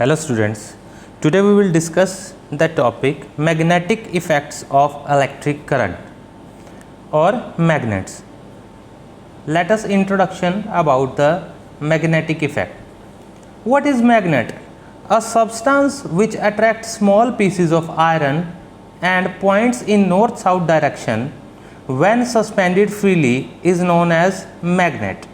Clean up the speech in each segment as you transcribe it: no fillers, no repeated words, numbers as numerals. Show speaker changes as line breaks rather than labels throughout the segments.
Hello students, today we will discuss the topic magnetic effects of electric current or magnets. Let us introduction about the magnetic effect. What is magnet? A substance which attracts small pieces of iron and points in north-south direction when suspended freely is known as magnet.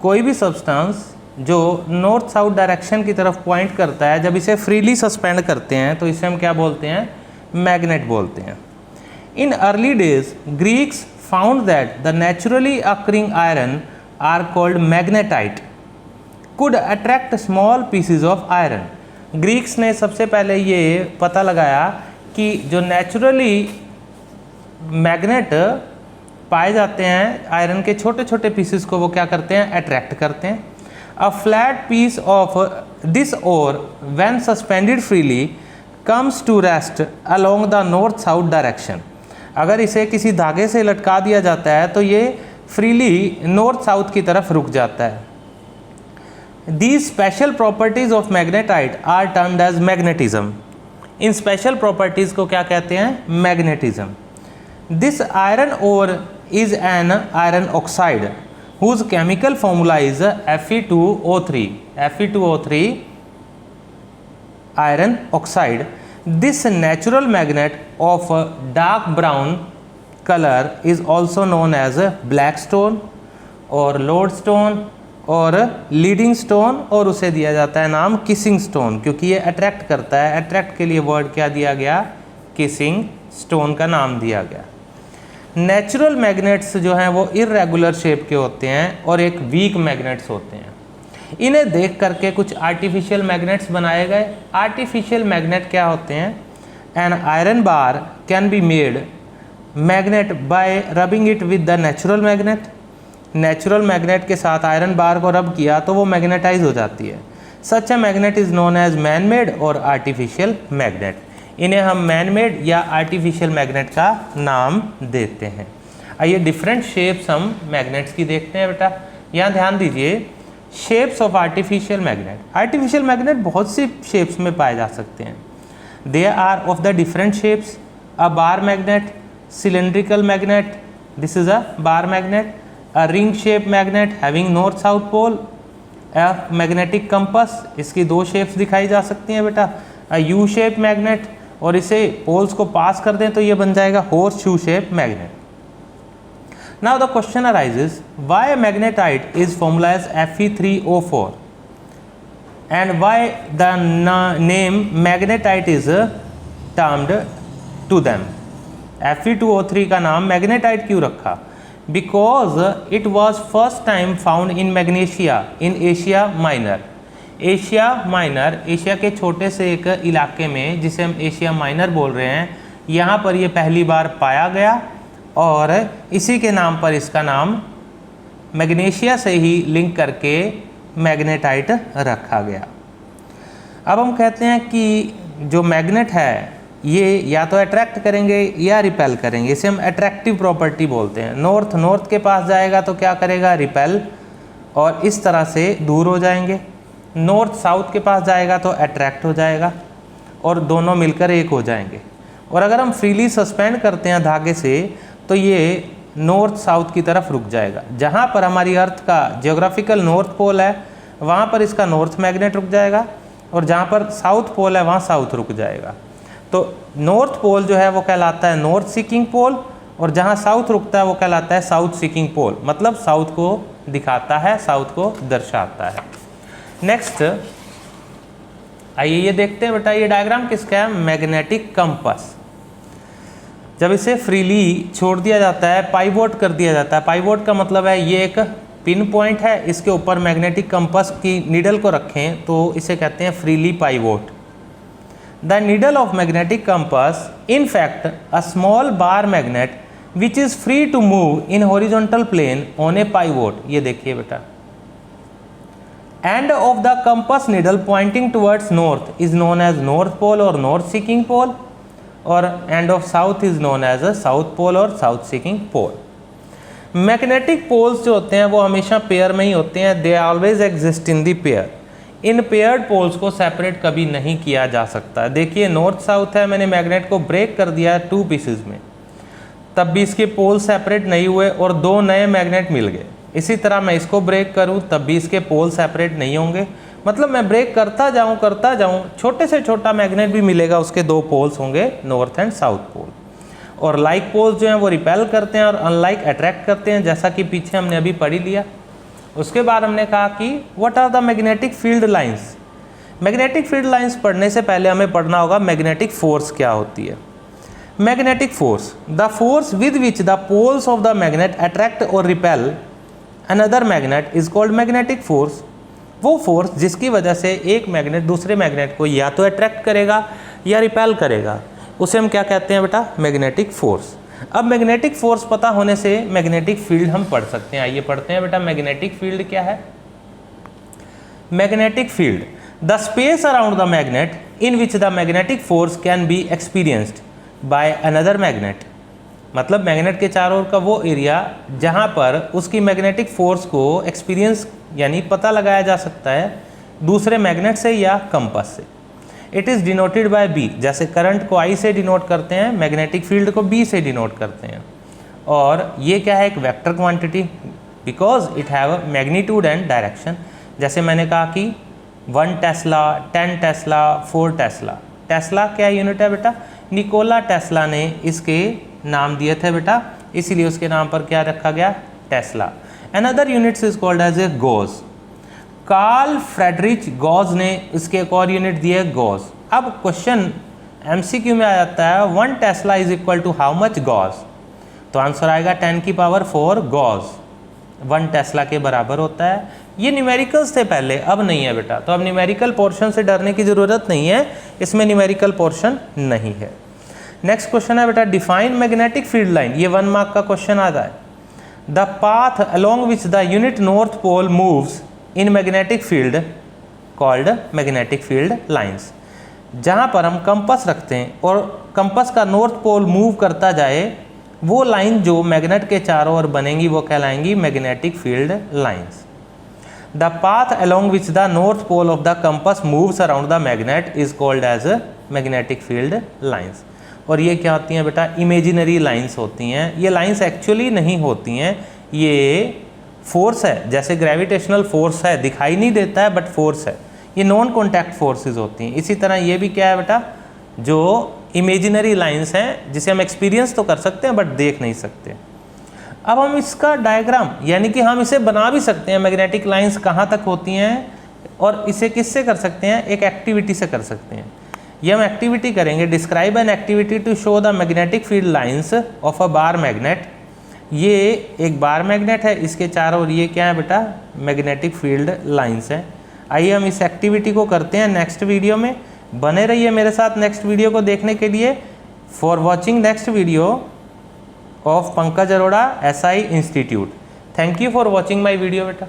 कोई भी substance जो north south direction की तरफ point करता है, जब इसे freely suspend करते हैं तो इसे हम क्या बोलते हैं? मैग्नेट बोलते हैं. In early days Greeks found that the naturally occurring iron are called magnetite could attract small pieces of iron. Greeks ने सबसे पहले ये पता लगाया कि जो नेचुरली मैग्नेट पाए जाते हैं आयरन के छोटे छोटे पीसेस को वो क्या करते हैं? अट्रैक्ट करते हैं. A flat piece of this ore when suspended freely comes to rest along the north-south direction. अगर इसे किसी धागे से लटका दिया जाता है तो ये फ्रीली नॉर्थ साउथ की तरफ रुक जाता है. These special properties of magnetite are termed as magnetism. In special properties को क्या कहते हैं? Magnetism. This iron ore is an iron oxide whose chemical formula is Fe2O3. Fe2O3 iron oxide. This natural magnet of dark brown color is also known as black stone or lodestone और leading stone, और उसे दिया जाता है नाम kissing stone क्योंकि ये attract करता है. अट्रैक्ट के लिए वर्ड क्या दिया गया? किसिंग स्टोन का नाम दिया गया. नेचुरल मैग्नेट्स जो हैं वो इर्रेगुलर शेप के होते हैं और एक वीक मैग्नेट्स होते हैं. इन्हें देख करके कुछ आर्टिफिशियल मैग्नेट्स बनाए गए. आर्टिफिशियल मैग्नेट क्या होते हैं? An iron bar can be made magnet bye rubbing it with the natural magnet. Natural magnet के साथ आयरन बार को रब किया तो वो मैग्नेटाइज हो जाती है. Such a magnet is known as man made और आर्टिफिशियल मैग्नेट. इन्हें हम मैन मेड या आर्टिफिशियल मैग्नेट का नाम देते हैं. आइए डिफरेंट शेप्स हम मैग्नेट्स की देखते हैं. बेटा यहाँ ध्यान दीजिए, shapes of artificial magnet. Artificial magnet बहुत सी शेप्स में पाए जा सकते हैं. They are of the different shapes. A bar magnet, cylindrical magnet, this is a bar magnet. A ring shape magnet having north south pole. A magnetic compass, इसकी दो shapes दिखाई जा सकती हैं बेटा. अ यू शेप मैग्नेट, और इसे poles को पास कर दें तो ये बन जाएगा horseshoe shape magnet. Now the question arises, why magnetite is formula as Fe3O4 and why the name magnetite is termed to them. Fe2O3 का नाम मैग्नेटाइट क्यों रखा? Because it was first time found in Magnesia in Asia Minor. Asia Minor, Asia के छोटे से एक इलाके में जिसे हम एशिया माइनर बोल रहे हैं, यहाँ पर ये पहली बार पाया गया और इसी के नाम पर इसका नाम मैग्नेशिया से ही लिंक करके मैग्नेटाइट रखा गया. अब हम कहते हैं कि जो मैग्नेट है ये या तो अट्रैक्ट करेंगे या रिपेल करेंगे. इसे हम अट्रैक्टिव प्रॉपर्टी बोलते हैं. नॉर्थ के पास जाएगा तो क्या करेगा? रिपेल, और इस तरह से दूर हो जाएंगे. नॉर्थ साउथ के पास जाएगा तो अट्रैक्ट हो जाएगा और दोनों मिलकर एक हो जाएंगे. और अगर हम फ्रीली सस्पेंड करते हैं धागे से तो ये नॉर्थ साउथ की तरफ रुक जाएगा. जहाँ पर हमारी अर्थ का जियोग्राफिकल नॉर्थ पोल है वहाँ पर इसका नॉर्थ मैग्नेट रुक जाएगा और जहाँ पर साउथ पोल है वहाँ साउथ रुक जाएगा. तो नॉर्थ पोल जो है वो कहलाता है नॉर्थ सीकिंग पोल और जहाँ साउथ रुकता है वो कहलाता है साउथ सीकिंग पोल. मतलब साउथ को दिखाता है, साउथ को दर्शाता है. नेक्स्ट आइए ये देखते हैं बेटा, ये डायग्राम किसका है? Magnetic compass. जब इसे फ्रीली छोड़ दिया जाता है, पाइवोट कर दिया जाता है. पाइवोट का मतलब है ये एक पिन पॉइंट है, इसके ऊपर मैग्नेटिक कंपास की नीडल को रखें तो इसे कहते हैं freely pivot. The needle of magnetic compass in fact a small bar magnet which is free to move in horizontal plane on a pivot. ये देखिए बेटा, end of the compass needle pointing towards north is known as north pole or north seeking pole, और end of south is known as a south pole और south seeking pole. Magnetic poles जो होते हैं वो हमेशा pair में ही होते हैं. They always exist in the pair. In paired poles को सेपरेट कभी नहीं किया जा सकता। देखिए नॉर्थ साउथ है, मैंने मैग्नेट को ब्रेक कर दिया 2 पीसेज में, तब भी इसके पोल सेपरेट नहीं हुए और 2 नए मैग्नेट मिल गए। इसी तरह मैं इसको ब्रेक करूं तब भी इसके पोल सेपरेट नहीं होंगे, मतलब मैं ब्रेक करता जाऊं छोटे से छोटा मैग्नेट भी मिलेगा, उसके 2 पोल्स होंगे नॉर्थ एंड साउथ पोल। और लाइक पोल्स जो हैं वो रिपेल करते हैं और अनलाइक अट्रैक्ट करते हैं, जैसा कि पीछे हमने अभी पढ़ लिया। उसके बाद हमने कहा कि what are the magnetic field lines. Magnetic field lines पढ़ने से पहले हमें पढ़ना होगा मैग्नेटिक फोर्स क्या होती है। Magnetic force, the force with which the poles of the magnet attract और repel another magnet is called magnetic force. वो फोर्स जिसकी वजह से एक मैग्नेट दूसरे मैग्नेट को या तो अट्रैक्ट करेगा या रिपेल करेगा, उसे हम क्या कहते हैं बेटा, मैग्नेटिक फोर्स। अब मैग्नेटिक फोर्स पता होने से मैग्नेटिक फील्ड हम पढ़ सकते हैं। आइए पढ़ते हैं बेटा मैग्नेटिक फील्ड क्या है। Magnetic field, the space around the magnet in which the magnetic force can be experienced by another magnet. मतलब मैग्नेट के चारों ओर का वो एरिया जहां पर उसकी मैग्नेटिक फोर्स को एक्सपीरियंस यानी पता लगाया जा सकता है दूसरे मैग्नेट से या कंपास से। It is denoted by B, जैसे करंट को I से डिनोट करते हैं, मैग्नेटिक फील्ड को B से डिनोट करते हैं। और ये क्या है, एक vector quantity, because it have magnitude and direction. जैसे मैंने कहा कि 1 टेस्ला, 10 टेस्ला, 4 टेस्ला। टेस्ला क्या यूनिट है बेटा, निकोला टेस्ला ने इसके नाम दिए थे बेटा, इसीलिए उसके नाम पर क्या रखा गया, tesla. Another units is called as a gauss. Carl Friedrich Gauss ने इसके एक और यूनिट दिए गॉस। अब क्वेश्चन MCQ में आ जाता है 1 tesla is equal to how much gauss, तो आंसर आएगा 10 की पावर 4 गॉस 1 टेस्ला के बराबर होता है। ये न्यूमेरिकल्स थे पहले, अब नहीं है बेटा, तो अब न्यूमेरिकल पोर्शन से डरने की ज़रूरत नहीं है, इसमें न्यूमेरिकल पोर्शन नहीं है। नेक्स्ट क्वेश्चन है बेटा डिफाइन मैग्नेटिक फील्ड लाइन, ये 1 मार्क का क्वेश्चन आता है। The path along which the unit north pole moves in magnetic field called magnetic field lines. जहाँ पर हम कंपास रखते हैं और कंपास का नॉर्थ पोल मूव करता जाए, वो लाइन जो मैग्नेट के चारों ओर बनेंगी वो कहलाएंगी magnetic field lines. The path along which the north pole of the compass moves around the magnet is called as magnetic field lines. और ये क्या होती हैं बेटा, इमेजिनरी लाइंस होती हैं। ये लाइंस एक्चुअली नहीं होती हैं, ये फोर्स है, जैसे ग्रेविटेशनल फोर्स है, दिखाई नहीं देता है बट फोर्स है, ये नॉन कॉन्टैक्ट फोर्सेस होती हैं। इसी तरह ये भी क्या है बेटा, जो इमेजिनरी लाइंस हैं जिसे हम एक्सपीरियंस तो कर सकते हैं बट देख नहीं सकते। अब हम इसका डायग्राम यानी कि हम इसे बना भी सकते हैं, मैग्नेटिक लाइंस कहाँ तक होती हैं, और इसे किससे कर सकते हैं, एक एक्टिविटी से कर सकते हैं। ये हम एक्टिविटी करेंगे, describe an activity to show the magnetic field lines of a bar magnet. ये एक बार मैग्नेट है, इसके चारों ओर ये क्या है बेटा, मैग्नेटिक फील्ड लाइंस हैं। आइए हम इस एक्टिविटी को करते हैं नेक्स्ट वीडियो में। बने रहिए मेरे साथ नेक्स्ट वीडियो को देखने के लिए। For watching next video of Pankaj Arora SI institute. Thank you for watching my video बेटा।